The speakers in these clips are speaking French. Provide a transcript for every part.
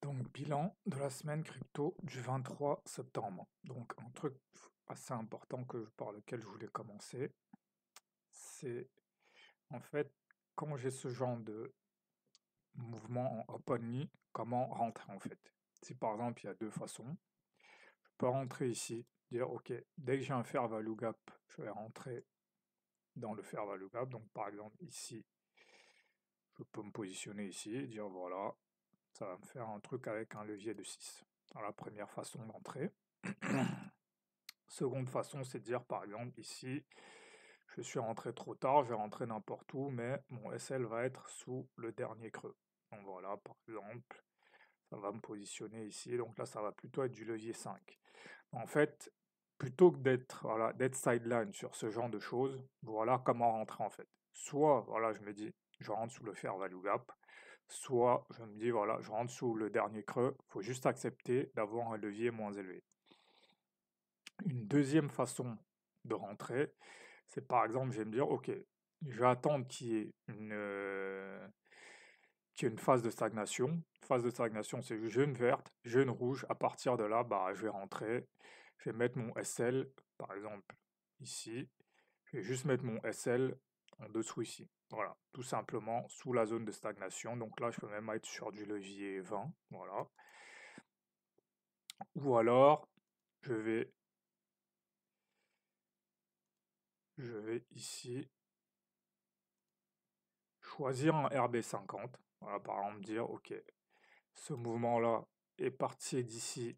Donc, bilan de la semaine crypto du 23 septembre. Donc, un truc assez important par lequel je voulais commencer, c'est en fait, quand j'ai ce genre de mouvement en openly, comment rentrer en fait. Si par exemple, il y a deux façons, je peux rentrer ici, dire ok, dès que j'ai un fair value gap, je vais rentrer dans le fair value gap. Donc, par exemple, ici, je peux me positionner ici et dire voilà, ça va me faire un truc avec un levier de 6. Dans la première façon d'entrer. Seconde façon, c'est de dire par exemple ici, je suis rentré trop tard, je vais rentrer n'importe où, mais mon SL va être sous le dernier creux. Donc voilà, par exemple, ça va me positionner ici. Donc là, ça va plutôt être du levier 5. En fait, plutôt que d'être sideline sur ce genre de choses, voilà comment rentrer en fait. Soit, voilà, je me dis, je rentre sous le fair value gap, soit je me dis, voilà, je rentre sous le dernier creux, il faut juste accepter d'avoir un levier moins élevé. Une deuxième façon de rentrer, c'est par exemple, je vais me dire, ok, je vais attendre qu'il y ait une phase de stagnation. Phase de stagnation, c'est jaune verte, jaune rouge. À partir de là, bah, je vais rentrer, je vais mettre mon SL, par exemple, ici. Je vais juste mettre mon SL en dessous ici. Voilà, tout simplement sous la zone de stagnation. Donc là, je peux même être sur du levier 20. Voilà. Ou alors, je vais, je vais ici choisir un RB50. Voilà, par exemple, dire, ok, ce mouvement-là est parti d'ici.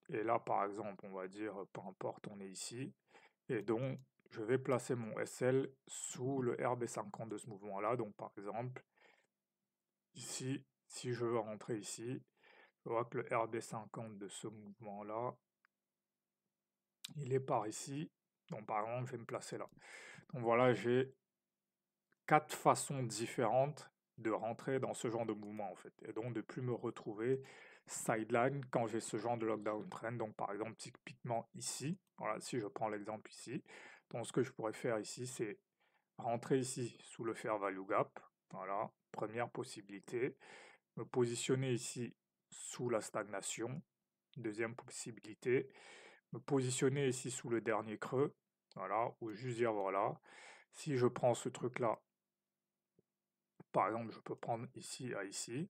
Et là, par exemple, on va dire, peu importe, on est ici. Et donc, je vais placer mon SL sous le RB50 de ce mouvement-là. Donc, par exemple, ici, si je veux rentrer ici, je vois que le RB50 de ce mouvement-là, il est par ici. Donc, par exemple, je vais me placer là. Donc, voilà, j'ai 4 façons différentes de rentrer dans ce genre de mouvement en fait, et donc de plus me retrouver sideline quand j'ai ce genre de lockdown trend. Donc par exemple typiquement ici, voilà, si je prends l'exemple ici, donc ce que je pourrais faire ici, c'est rentrer ici sous le fair value gap, voilà, première possibilité, me positionner ici sous la stagnation, deuxième possibilité, me positionner ici sous le dernier creux, voilà, ou juste dire voilà, si je prends ce truc là, par exemple, je peux prendre ici à ici.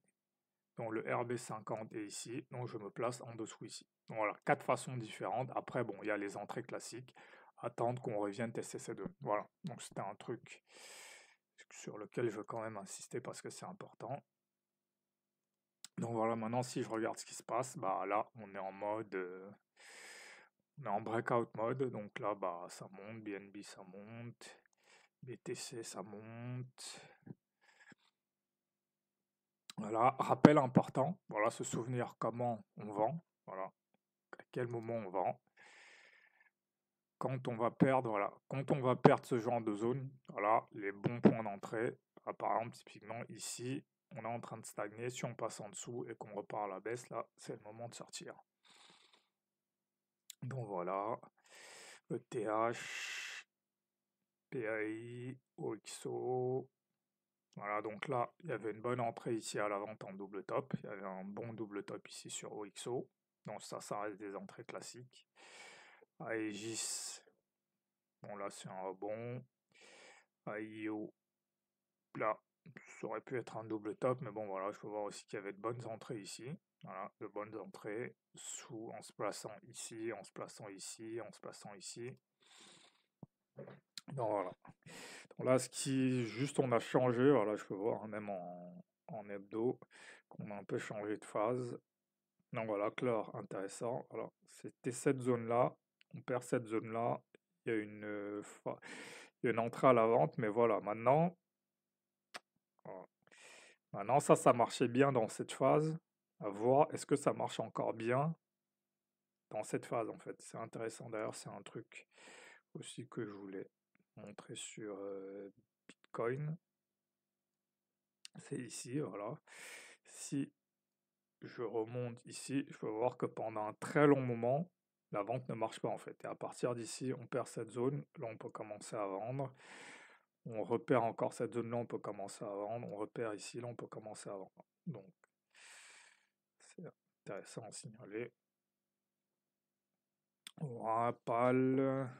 Donc le RB50 est ici. Donc je me place en dessous ici. Donc voilà, 4 façons différentes. Après, bon, il y a les entrées classiques. Attendre qu'on revienne tester ces deux. Voilà. Donc c'était un truc sur lequel je veux quand même insister parce que c'est important. Donc voilà, maintenant si je regarde ce qui se passe, bah là on est en mode, on est en breakout mode. Donc là bah ça monte, BNB ça monte, BTC ça monte. Voilà, rappel important, voilà, se souvenir comment on vend, voilà, à quel moment on vend. Quand on va perdre, voilà, quand on va perdre ce genre de zone, voilà, les bons points d'entrée, par exemple, typiquement ici, on est en train de stagner, si on passe en dessous et qu'on repart à la baisse, là, c'est le moment de sortir. Donc voilà, ETH, PAI, OXO, voilà, donc là, il y avait une bonne entrée ici à la vente en double top. Il y avait un bon double top ici sur OXO. Donc ça reste des entrées classiques. Aegis, bon là c'est un rebond. AIO, là, ça aurait pu être un double top, mais bon voilà, je peux voir aussi qu'il y avait de bonnes entrées ici. Voilà, de bonnes entrées en se plaçant ici, en se plaçant ici, en se plaçant ici. Donc voilà. Donc là, ce qui juste on a changé, voilà, je peux voir même en hebdo qu'on a un peu changé de phase. Donc voilà, clair, intéressant. Alors, c'était cette zone-là, on perd cette zone-là, il y a il y a une entrée à la vente, mais voilà, voilà. Maintenant ça marchait bien dans cette phase. À voir, est-ce que ça marche encore bien dans cette phase en fait? C'est intéressant. D'ailleurs, c'est un truc aussi que je voulais montrer sur Bitcoin. C'est ici, voilà. Si je remonte ici, je peux voir que pendant un très long moment, la vente ne marche pas en fait. Et à partir d'ici, on perd cette zone, là on peut commencer à vendre. On repère encore cette zone-là, on peut commencer à vendre. On repère ici, là on peut commencer à vendre. Donc, c'est intéressant à signaler. Voilà, pâle,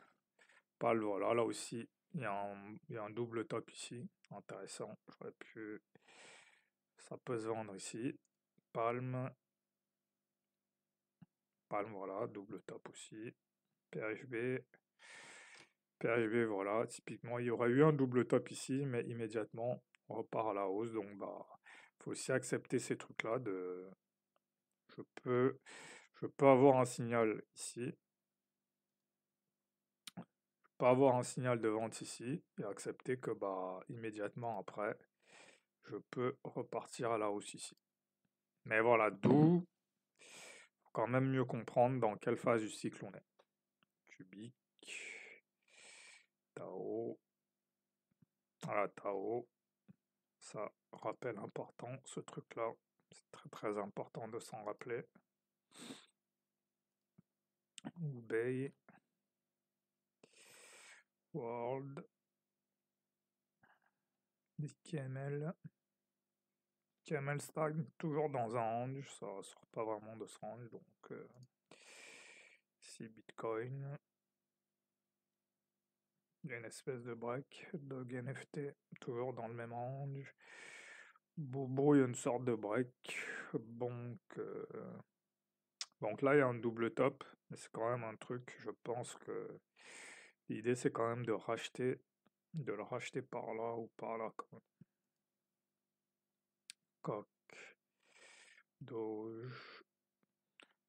voilà, là aussi, il y a un double top ici, intéressant, j'aurais pu, ça peut se vendre ici, palme, voilà, double top aussi, PHB, voilà, typiquement, il y aurait eu un double top ici, mais immédiatement, on repart à la hausse, donc bah, faut aussi accepter ces trucs-là je peux, je peux avoir un signal ici, pas avoir un signal de vente ici, et accepter que bah, immédiatement après, je peux repartir à la hausse ici. Mais voilà, d'où faut quand même mieux comprendre dans quelle phase du cycle on est. Cubique, Tao, voilà, Tao, ça rappel important, ce truc-là, c'est très très important de s'en rappeler. Bay, World, KML, KML stagne toujours dans un range, ça sort pas vraiment de ce range, donc ici Bitcoin, il y a une espèce de break, Dog NFT, toujours dans le même range. Bobo, il y a une sorte de break. Donc là, il y a un double top, mais c'est quand même un truc, je pense que l'idée c'est quand même de le racheter par là ou par là. Coq, Doge.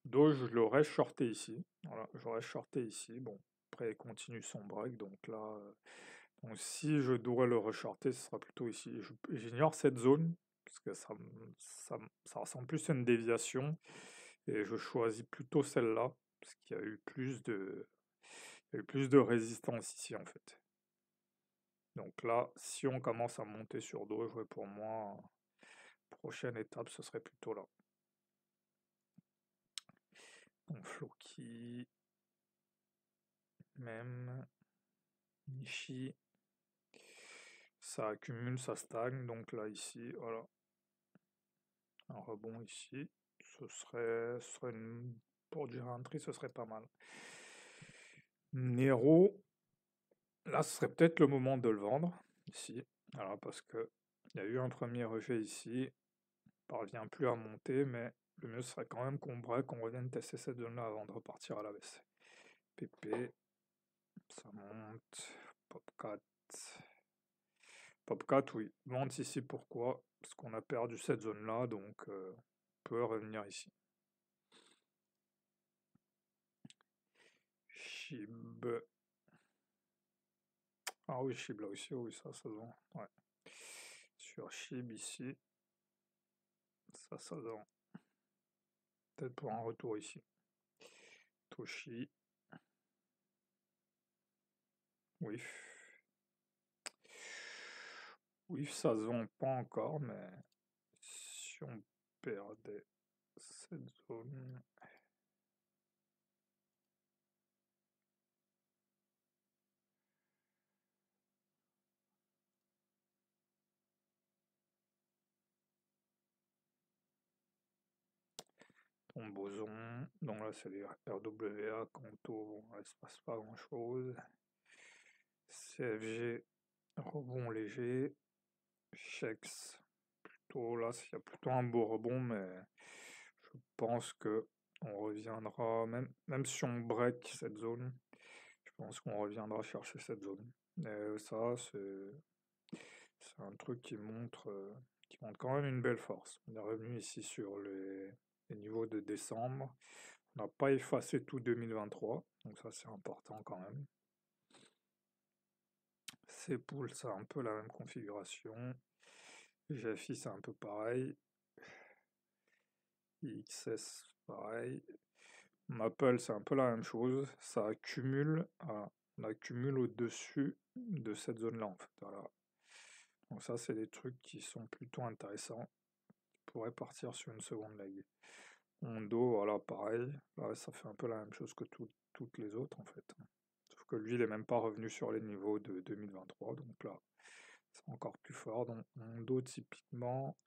Doge, je l'aurais shorté ici. Voilà, j'aurais shorté ici. Bon, après, il continue son break, donc là, donc si je devrais le reshorter, ce sera plutôt ici. J'ignore cette zone, parce que ça ressemble plus à une déviation, et je choisis plutôt celle-là, parce qu'il y a eu il y a eu plus de résistance ici, en fait. Donc là, si on commence à monter sur Doge, ouais, pour moi, prochaine étape, ce serait plutôt là. Donc Floki, même, Nishi, ça accumule, ça stagne, donc là, ici, voilà, un rebond ici, pour du entry, ce serait pas mal. Nero, là, ce serait peut-être le moment de le vendre, ici, alors parce que il y a eu un premier rejet ici, parvient plus à monter, mais le mieux serait quand même qu'on break, qu'on revienne tester cette zone-là avant de repartir à la baisse. PP, ça monte, Popcat. Popcat, oui, monte ici, pourquoi? Parce qu'on a perdu cette zone-là, donc on peut revenir ici. Shib. Ah oui, Shib là aussi, oui, ça se vend. Ouais. Sur Shib ici, ça se vend. Peut-être pour un retour ici. Toshi. Oui. Oui, ça se vend pas encore, mais si on perdait cette zone. Ton boson, donc là c'est les RWA, Canto, bon, là, il se passe pas grand chose. CFG, rebond léger. Chex, plutôt là, il y a plutôt un beau rebond, mais je pense que on reviendra, même si on break cette zone, je pense qu'on reviendra chercher cette zone. Et ça, c'est un truc qui montre quand même une belle force. On est revenu ici sur les niveaux de décembre. On n'a pas effacé tout 2023, donc ça c'est important quand même. Ces poules, c'est un peu la même configuration. GFI, c'est un peu pareil. XS, pareil. Maple, c'est un peu la même chose. Ça accumule, on accumule au-dessus de cette zone-là, en fait. Voilà. Donc ça, c'est des trucs qui sont plutôt intéressants. On pourrait partir sur une seconde leg. Hondo, voilà, pareil. Là, ça fait un peu la même chose que toutes les autres, en fait. Sauf que lui, il est même pas revenu sur les niveaux de 2023, donc là, c'est encore plus fort. Donc Hondo, typiquement,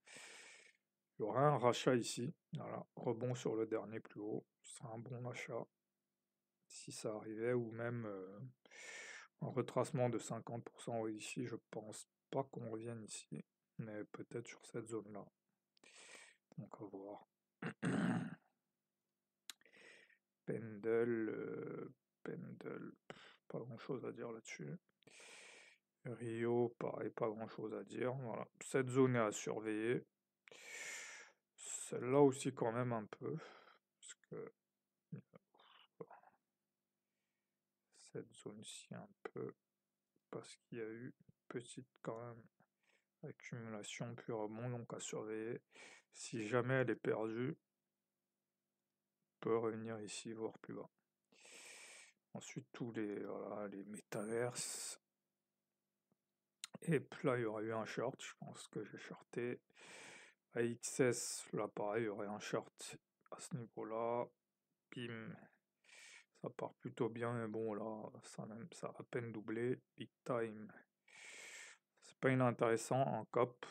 Il y aurait un rachat ici. Voilà, rebond sur le dernier plus haut. Ce serait un bon achat si ça arrivait, ou même un retracement de 50% ici. Je pense pas qu'on revienne ici, mais peut-être sur cette zone-là. Donc à voir. Pendle, pas grand-chose à dire là-dessus. Rio, pareil, pas grand-chose à dire. Voilà, cette zone est à surveiller. Celle-là aussi quand même un peu, parce que cette zone-ci un peu, parce qu'il y a eu une petite quand même accumulation puis rebond, donc à surveiller. Si jamais elle est perdue, on peut revenir ici, voir plus bas. Ensuite, tous voilà, les métaverses. Et puis là, il y aurait eu un short, je pense que j'ai shorté. AXS, là pareil, il y aurait un short à ce niveau-là. Bim, ça part plutôt bien, mais bon, là, ça a à peine doublé. Big time. C'est pas inintéressant, un cop.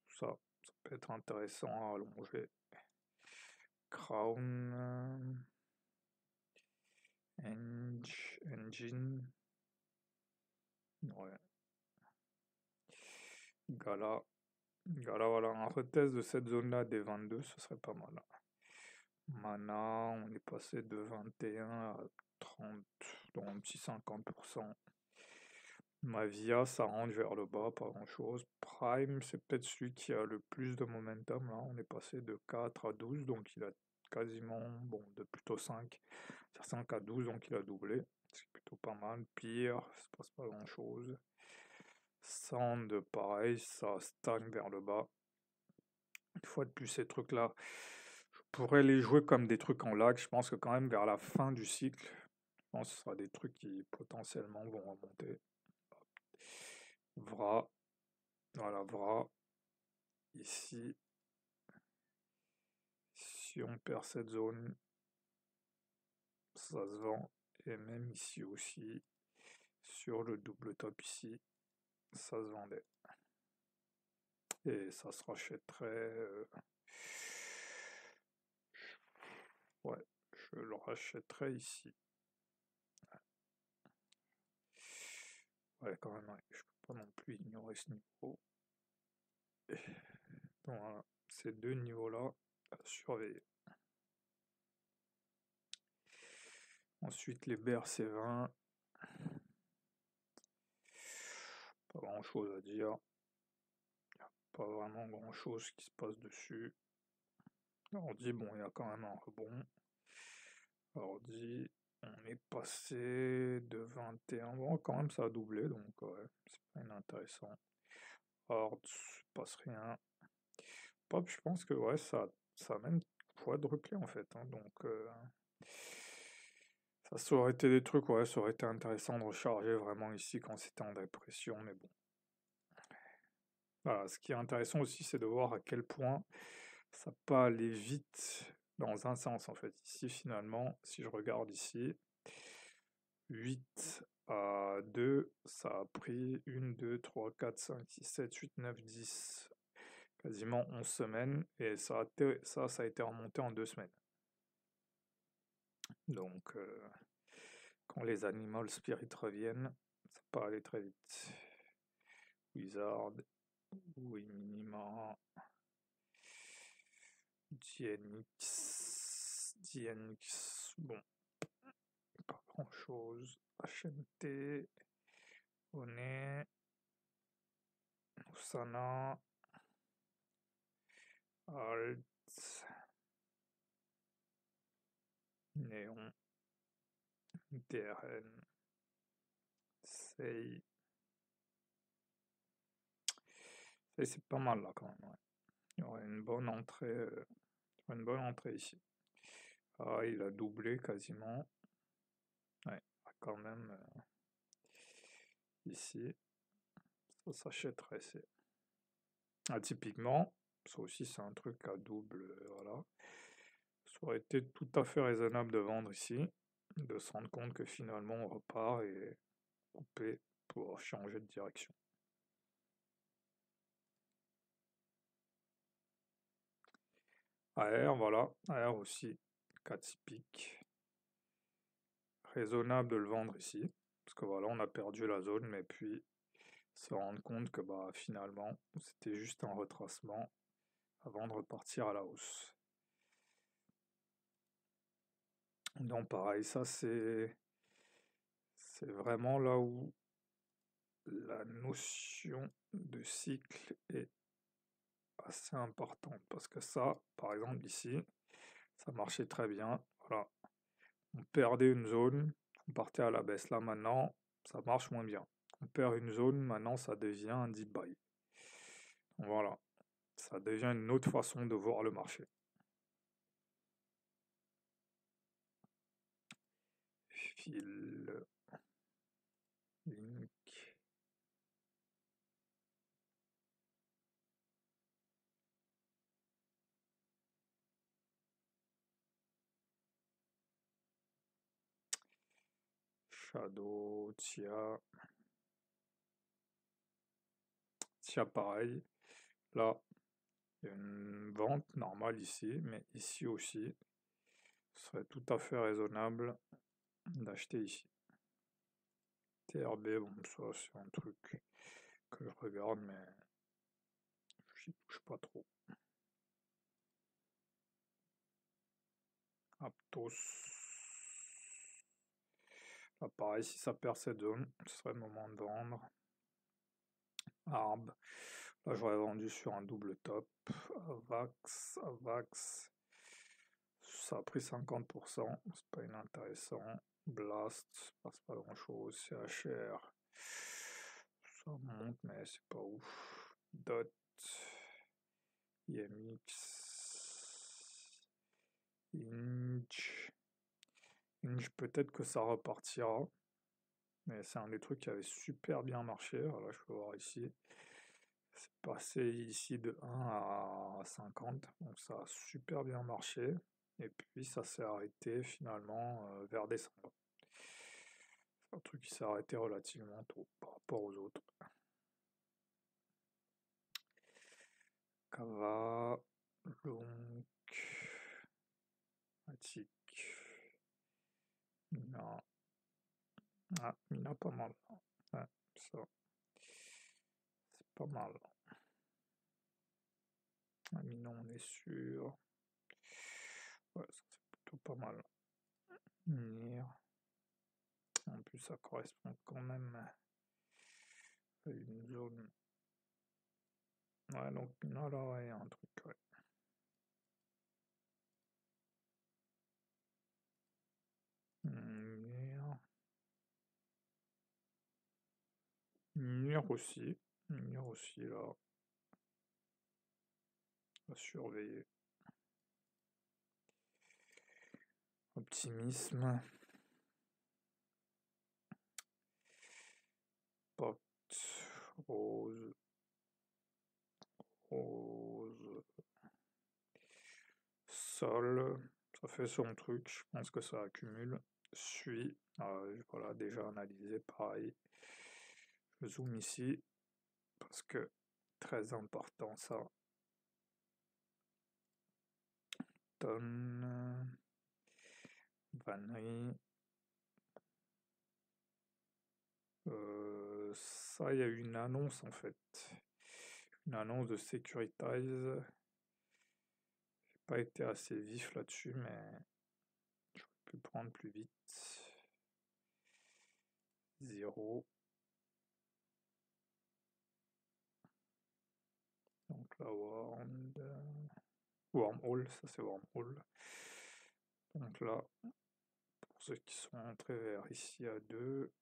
Ça peut être intéressant à allonger. Crown. Engine. Ouais. Gala. Gala, voilà, un retest de cette zone-là des 22, ce serait pas mal. Mana, on est passé de 21 à 30, donc un petit 50%. Mavia, ça rentre vers le bas, pas grand-chose. Prime, c'est peut-être celui qui a le plus de momentum, là. On est passé de 4 à 12, donc il a quasiment, bon, de plutôt 5. C'est 5 à 12, donc il a doublé. C'est plutôt pas mal. Pire, ça se passe pas grand-chose. Sand, pareil, ça stagne vers le bas. Une fois de plus, ces trucs-là, je pourrais les jouer comme des trucs en lag. Je pense que quand même vers la fin du cycle, je pense que ce sera des trucs qui potentiellement vont remonter. Vra, voilà, Vra. Ici, si on perd cette zone, ça se vend. Et même ici aussi, sur le double top ici, ça se vendait. Et ça se rachèterait. Ouais, je le rachèterais ici. Ouais, quand même, ouais. Je peux pas non plus ignorer ce niveau. Donc voilà, ces deux niveaux-là à surveiller. Ensuite, les BRC20. Pas grand-chose à dire. Pas vraiment grand-chose qui se passe dessus. Ordi, bon, il y a quand même un rebond. Ordi, on est passé de 21. Bon, quand même, ça a doublé, donc ouais, c'est pas inintéressant. Horde, passe rien. Pop, je pense que ouais, ça a même quadruplé en fait, hein, donc ça aurait été des trucs, ouais, ça aurait été intéressant de recharger vraiment ici quand c'était en dépression, mais bon. Voilà, ce qui est intéressant aussi, c'est de voir à quel point ça peut aller vite dans un sens en fait. Ici, finalement, si je regarde ici, 8 à 2, ça a pris 1, 2, 3, 4, 5, 6, 7, 8, 9, 10, quasiment 11 semaines, et ça a été remonté en 2 semaines. Donc, quand les animal spirits reviennent, ça peut aller très vite. Wizard, oui, Minima, DNX, bon, pas grand chose. HMT, Oné, Osana, Alt, Néon, DRN, Sei. C'est pas mal là quand même. Ouais. Il y aurait une bonne entrée ici. Ah, il a doublé quasiment. Ouais, quand même ici, ça s'achèterait. Ah, typiquement, ça aussi c'est un truc à double, voilà. Ça aurait été tout à fait raisonnable de vendre ici, de se rendre compte que finalement on repart et couper pour changer de direction. AR, voilà, AR aussi, cas typique. Raisonnable de le vendre ici, parce que voilà, on a perdu la zone, mais puis se rendre compte que bah finalement, c'était juste un retracement avant de repartir à la hausse. Donc pareil, ça c'est vraiment là où la notion de cycle est assez importante, parce que ça, par exemple ici, ça marchait très bien, voilà, on perdait une zone, on partait à la baisse, là maintenant, ça marche moins bien. On perd une zone, maintenant ça devient un deep buy. Voilà, ça devient une autre façon de voir le marché. Fil, link, shadow, tia, pareil. Là, il y a une vente normale ici, mais ici aussi, ce serait tout à fait raisonnable d'acheter ici. TRB, bon, ça c'est un truc que je regarde, mais j'y touche pas trop. Aptos. Là, pareil, si ça perd cette zone, ce serait le moment de vendre. Arb. Là, j'aurais vendu sur un double top. Avax. Ça a pris 50%, c'est pas inintéressant. Blast, ça passe pas grand chose. CHR, ça monte, mais c'est pas ouf. Dot, IMX, Inch. Inch, peut-être que ça repartira, mais c'est un des trucs qui avait super bien marché. Voilà, je peux voir ici. C'est passé ici de 1 à 50, donc ça a super bien marché. Et puis ça s'est arrêté finalement vers décembre. C'est un truc qui s'est arrêté relativement tôt par rapport aux autres. Kava, Lonk, Attic, Mina. Ah, Mina pas mal. Ouais, ça, c'est pas mal. Ah, Mina, on est sûr. Ouais, ça c'est plutôt pas mal. Nir. En plus, ça correspond quand même à une zone. Ouais, donc Mina, là, ouais, y a un truc, ouais. Nir. Nir aussi. Nir aussi, là. À surveiller. Optimisme. Pot. Rose. Rose. Sol. Ça fait son truc. Je pense que ça accumule. Suis. Voilà, déjà analysé pareil. Je zoome ici. Parce que très important ça. Tonne. Vannerie. Ça, il y a eu une annonce en fait. Une annonce de Securitize. J'ai pas été assez vif là-dessus, mais j'aurais pu prendre plus vite. 0. Donc là, Wormhole, ça c'est Wormhole. Donc là, pour ceux qui sont entrés vers ici à 2,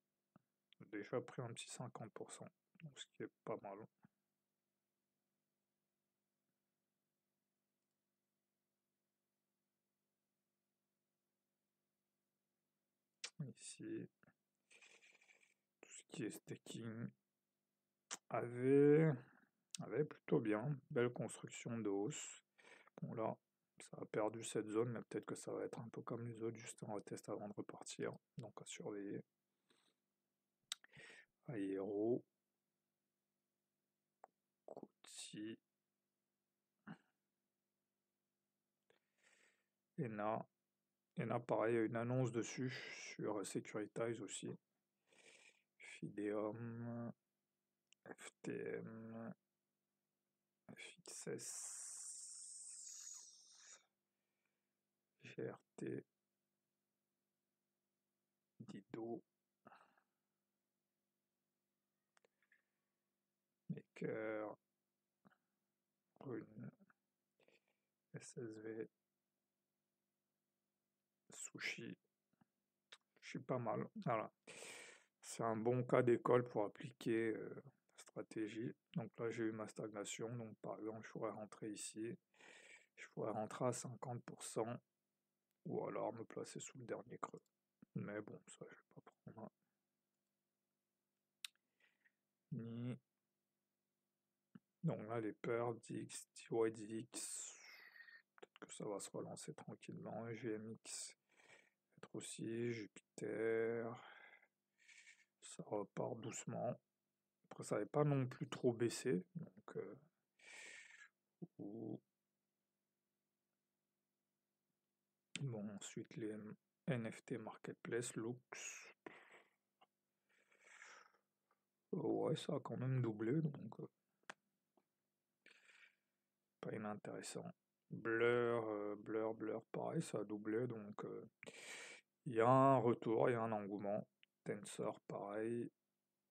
déjà pris un petit 50%, donc ce qui est pas mal. Ici, tout ce qui est staking avait plutôt bien, belle construction de hausse. Bon là, ça a perdu cette zone, mais peut-être que ça va être un peu comme les autres, juste un retest avant de repartir, donc à surveiller. Aéro, Kouti, ENA. ENA, pareil, il y a une annonce dessus sur Securitize aussi. Fideum, FTM, FXS, GRT, Dido, Maker, Rune, SSV, Sushi. Je suis pas mal. Voilà. C'est un bon cas d'école pour appliquer la stratégie. Donc là, j'ai eu ma stagnation. Donc par exemple, je pourrais rentrer ici. Je pourrais rentrer à 50% ou alors me placer sous le dernier creux. Mais bon, ça, je vais pas prendre. Ni. Donc là, les peurs, DX, TYDX, peut-être que ça va se relancer tranquillement. GMX, peut-être aussi. Jupiter, ça repart doucement. Après, ça n'avait pas non plus trop baissé. Donc, bon, ensuite les NFT Marketplace, Lux. Ouais, ça a quand même doublé, donc pas inintéressant. Blur, pareil, ça a doublé, donc il y a un retour, il y a un engouement. Tensor, pareil.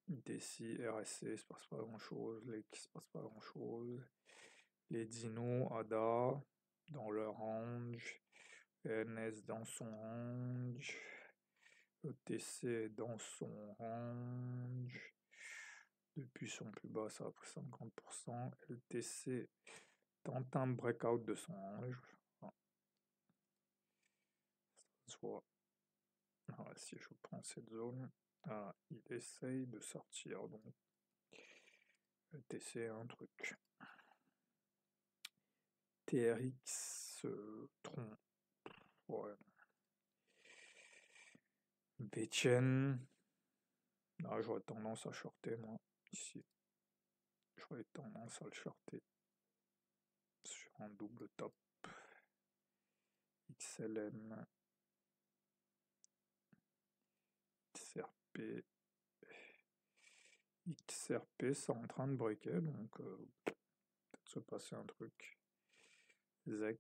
DeCi, RSC, il se passe pas grand chose. Lake, il se passe pas grand chose. Les Dino, ADA, dans leur range. NS dans son range. ETC dans son range. Depuis son plus bas, ça a pris 50%. LTC tente un breakout de son range. Soit, si je prends cette zone, il essaye de sortir. Donc, LTC un truc. TRX Tron. Ouais. Betchen. J'aurais tendance à shorter, moi, ici. J'aurais tendance à le shorter sur un double top. XLM. XRP. XRP, c'est en train de breaker, donc peut-être se passer un truc. ZEC.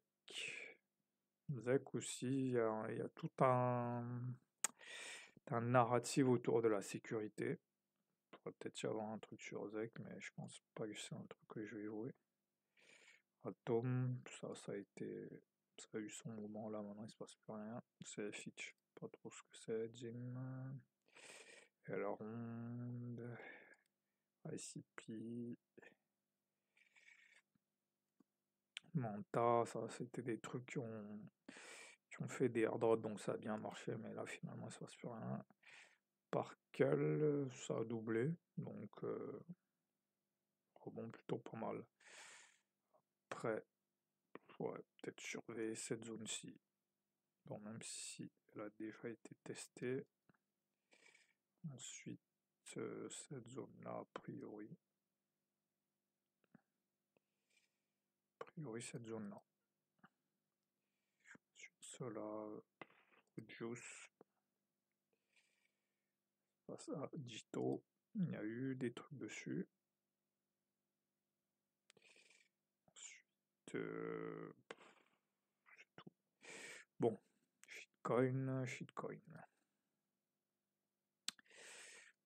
ZEC aussi, il y a tout un narratif autour de la sécurité. Il pourrait peut-être y avoir un truc sur ZEC, mais je pense pas que c'est un truc que je vais jouer. Atom, ça a eu son moment là, maintenant il se passe plus rien. C'est Fitch, pas trop ce que c'est. Jim, Elrond, ICP, Manta, ça c'était des trucs qui ont fait des airdrops, donc ça a bien marché, mais là finalement il se passe plus rien. Parkel, ça a doublé, donc rebond plutôt pas mal. Après, ouais, peut-être surveiller cette zone-ci. Bon, même si elle a déjà été testée. Ensuite, cette zone-là, a priori. Cette zone-là. Ensuite, cela, Juice. Ça, Dito. Il y a eu des trucs dessus. Ensuite, c'est tout. Bon, shitcoin.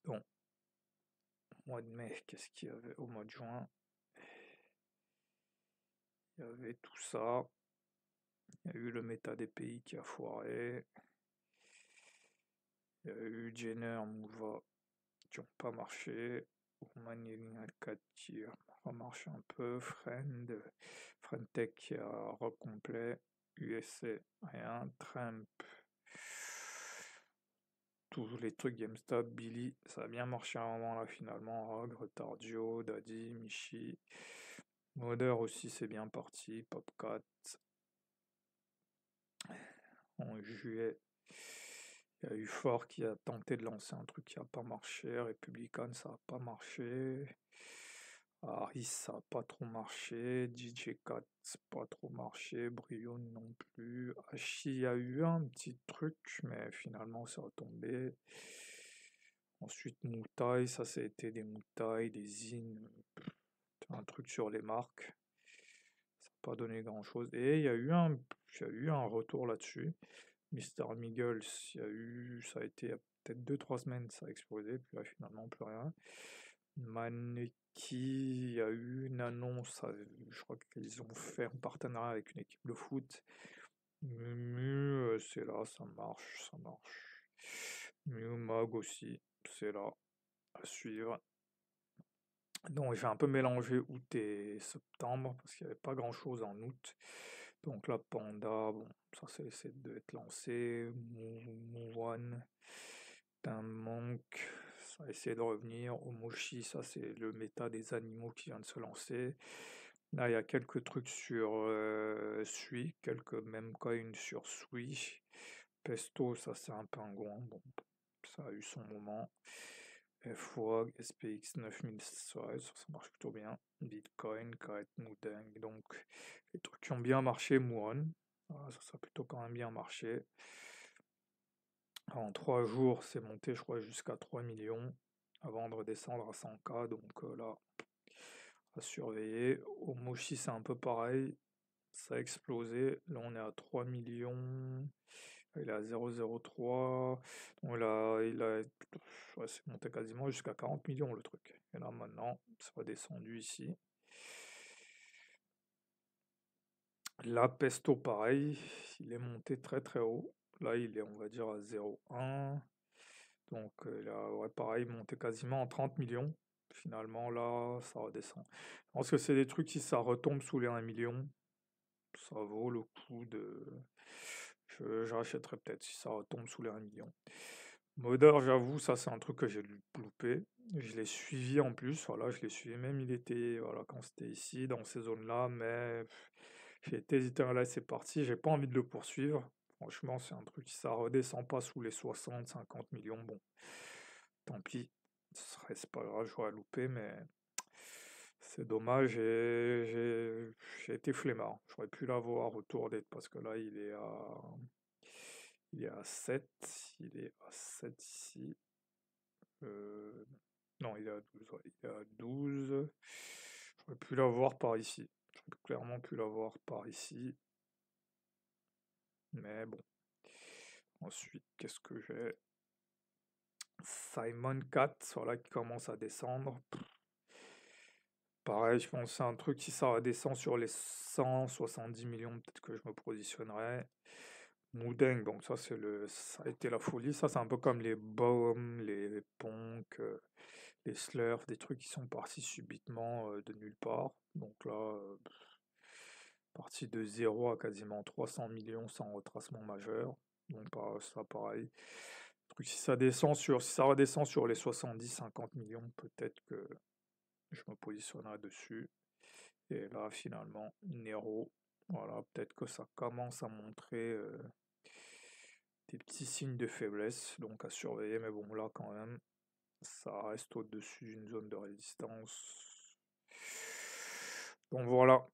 Bon, au mois de mai, qu'est-ce qu'il y avait au mois de juin? Il y avait tout ça. Il y a eu le méta des pays qui a foiré. Il y a eu Jenner, Mouva qui n'ont pas marché. Manning Alcatir a marché un peu. Friendtech qui a recomplet. USC, rien. Trump. Tous les trucs GameStop, Billy, ça a bien marché à un moment là finalement. Rogue, Retardio, Daddy, Michi. Modder aussi c'est bien parti. Popcat. En juillet, il y a eu Fort qui a tenté de lancer un truc qui n'a pas marché. Republican, ça n'a pas marché. Harris, ça n'a pas trop marché. DJ4, pas trop marché. Brio non plus. Hachi, il y a eu un petit truc, mais finalement, c'est retombé. Ensuite, Moutai, ça, c'était des Moutai, des Zin, un truc sur les marques. Ça n'a pas donné grand-chose. Et il y a eu un retour là-dessus. Mister Miggles, ça a été il y a peut-être 2-3 semaines, ça a explosé, puis là finalement plus rien. Maneki, il y a eu une annonce, je crois qu'ils ont fait un partenariat avec une équipe de foot. Mumu, c'est là, ça marche, ça marche. Miu Mag aussi, c'est là, à suivre. Donc j'ai un peu mélangé août et septembre parce qu'il n'y avait pas grand chose en août. Donc la Panda, bon, ça c'est de être lancé. Mouane, Monk, ça a essayé de revenir. Omoshi, ça c'est le méta des animaux qui vient de se lancer. Là il y a quelques trucs sur Sui, quelques même coins sur Sui. Pesto, ça c'est un pingouin, bon, ça a eu son moment. FWAG, SPX 9000, ouais, ça marche plutôt bien. Bitcoin, Karet, Moudeng, donc les trucs qui ont bien marché, Muon, ça a plutôt quand même bien marché. En 3 jours, c'est monté, je crois, jusqu'à 3 millions avant de redescendre à 100K, donc là, à surveiller. Omoshi, c'est un peu pareil, ça a explosé. Là, on est à 3 millions. Il est à 0,03. Donc ouais, c'est monté quasiment jusqu'à 40 millions le truc. Et là maintenant, ça va descendu ici. La Pesto, pareil, il est monté très très haut. Là, il est, on va dire, à 0,1. Donc là, ouais, pareil, monté quasiment à 30 millions. Finalement, là, ça redescend. Je pense que c'est des trucs, si ça retombe sous les 1 million, ça vaut le coup de. Je rachèterai peut-être si ça retombe sous les 1 million. Modeur, j'avoue, ça c'est un truc que j'ai loupé. Je l'ai suivi en plus, voilà, je l'ai suivi même il était, voilà, quand c'était ici, dans ces zones-là, mais j'ai été hésité à laisser parti, j'ai pas envie de le poursuivre. Franchement, c'est un truc, si ça redescend pas sous les 60, 50 millions, bon, tant pis, c'est pas grave, j'aurais loupé, mais c'est dommage et j'ai été flemmard. J'aurais pu l'avoir autour d'être parce que là, il est à 7, il est à 7 ici. Non, il est à 12, ouais, il est à 12. J'aurais pu l'avoir par ici. J'aurais clairement pu l'avoir par ici. Mais bon. Ensuite, qu'est-ce que j'ai? Simon 4, voilà, qui commence à descendre. Pareil, je pense que c'est un truc, si ça redescend sur les 170 millions, peut-être que je me positionnerai. Moudeng, donc ça a été la folie. Ça, c'est un peu comme les Baum, les Ponk, les Slurf, des trucs qui sont partis subitement de nulle part. Donc là, parti de 0 à quasiment 300 millions sans retracement majeur. Donc ça, pareil. Truc, si ça redescend sur les 70-50 millions, peut-être que je me positionnerai dessus. Et là, finalement, Nero, voilà, peut-être que ça commence à montrer des petits signes de faiblesse, donc à surveiller, mais bon, là, quand même, ça reste au-dessus d'une zone de résistance. Donc voilà.